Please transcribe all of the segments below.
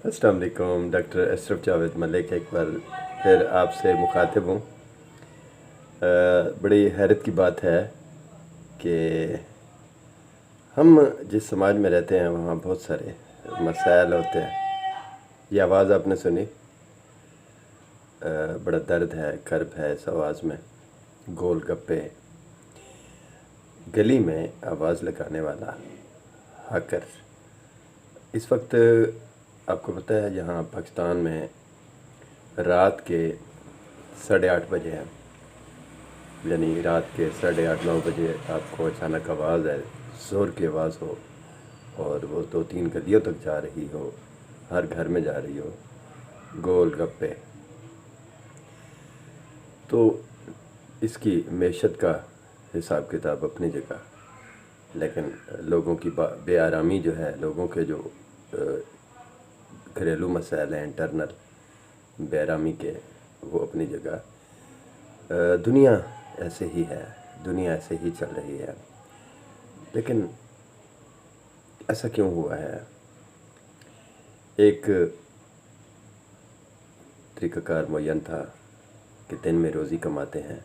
अस्सलाम वालेकुम। डॉक्टर अशरफ जावेद मलिक एक बार फिर आपसे मुखातिब हूँ। बड़ी हैरत की बात है कि हम जिस समाज में रहते हैं वहाँ बहुत सारे मसाइल होते हैं। ये आवाज़ आपने सुनी, बड़ा दर्द है, कर्ब है इस आवाज़ में। गोल गप्पे, गली में आवाज़ लगाने वाला हैकर। इस वक्त आपको पता है यहाँ पाकिस्तान में रात के 8:30 बजे हैं, यानी रात के 8:30-9 बजे आपको अचानक आवाज़ है, ज़ोर की आवाज़ हो और वो 2-3 गलियों तक जा रही हो, हर घर में जा रही हो, गोल गप्पे। तो इसकी मेशत का हिसाब किताब अपनी जगह, लेकिन लोगों की बेआरामी जो है, लोगों के जो घरेलू मसाइल हैं इंटरनल बेआरामी के, वो अपनी जगह। दुनिया ऐसे ही है, दुनिया ऐसे ही चल रही है। लेकिन ऐसा क्यों हुआ है? एक तरीक़ाकार मुअय्यन था कि दिन में रोज़ी कमाते हैं,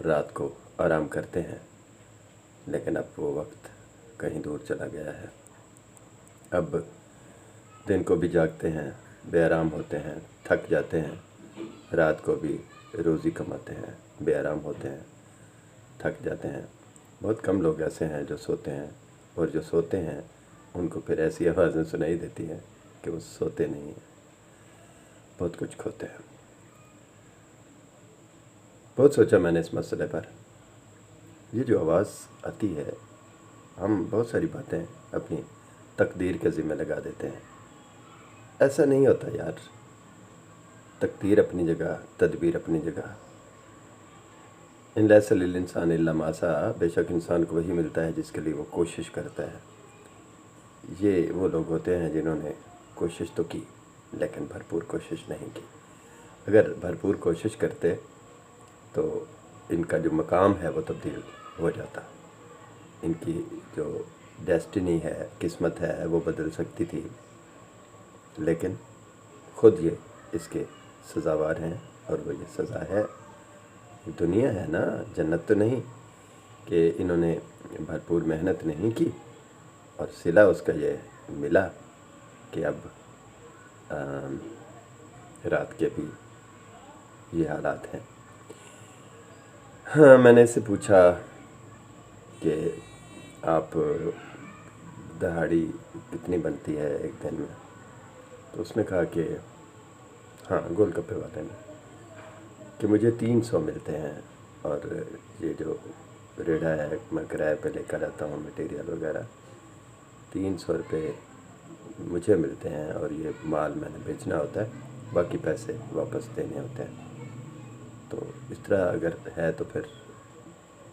रात को आराम करते हैं, लेकिन अब वो वक्त कहीं दूर चला गया है। अब दिन को भी जागते हैं, बेआराम होते हैं, थक जाते हैं, रात को भी रोज़ी कमाते हैं, बेआराम होते हैं, थक जाते हैं। बहुत कम लोग ऐसे हैं जो सोते हैं, और जो सोते हैं उनको फिर ऐसी आवाज़ें सुनाई देती हैं कि वो सोते नहीं हैं, बहुत कुछ खोते हैं। बहुत सोचा मैंने इस मसले पर। ये जो आवाज़ आती है, हम बहुत सारी बातें अपनी तकदीर के ज़िम्मे लगा देते हैं। ऐसा नहीं होता यार, तकदीर अपनी जगह, तदबीर अपनी जगह। इन लैसा लिल इंसान इल्ला मा सआ, बेशक इंसान को वही मिलता है जिसके लिए वो कोशिश करता है। ये वो लोग होते हैं जिन्होंने कोशिश तो की, लेकिन भरपूर कोशिश नहीं की। अगर भरपूर कोशिश करते तो इनका जो मकाम है वो तब्दील हो जाता, इनकी जो डेस्टिनी है, किस्मत है, वो बदल सकती थी। लेकिन ख़ुद ये इसके सज़ावार हैं, और वो ये सज़ा है। दुनिया है ना, जन्नत तो नहीं कि इन्होंने भरपूर मेहनत नहीं की और सिला उसका ये मिला कि अब रात के भी ये हालात हैं। हाँ, मैंने इससे पूछा कि आप दहाड़ी कितनी बनती है एक दिन में, तो उसने कहा कि हाँ, गोल गप्पे वाले ने, कि मुझे 300 मिलते हैं, और ये जो रेढ़ा है मैं किराए पे लेकर आता हूँ, मटेरियल वगैरह, 300 रुपये मुझे मिलते हैं, और ये माल मैंने बेचना होता है, बाकी पैसे वापस देने होते हैं। तो इस तरह अगर है तो फिर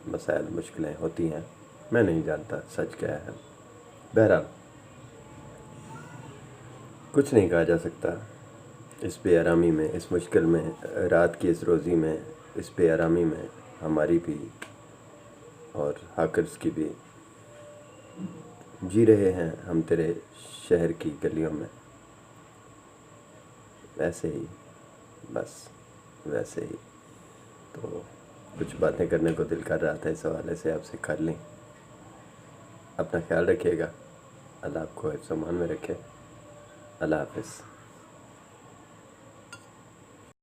मसाइल, मुश्किलें होती हैं। मैं नहीं जानता सच क्या है। बहरहाल कुछ नहीं कहा जा सकता। इस बेआरामी में, इस मुश्किल में, रात की इस रोज़ी में, इस बेआरामी में हमारी भी और हाकर्स की भी। जी रहे हैं हम तेरे शहर की गलियों में, वैसे ही, बस वैसे ही। तो कुछ बातें करने को दिल कर रहा था, इस हवाले से आपसे कर लें। अपना ख्याल रखिएगा, अल्लाह आपको हिफ्ज़-ओ-अमान में रखे। अल्लाह हाफ़िज़।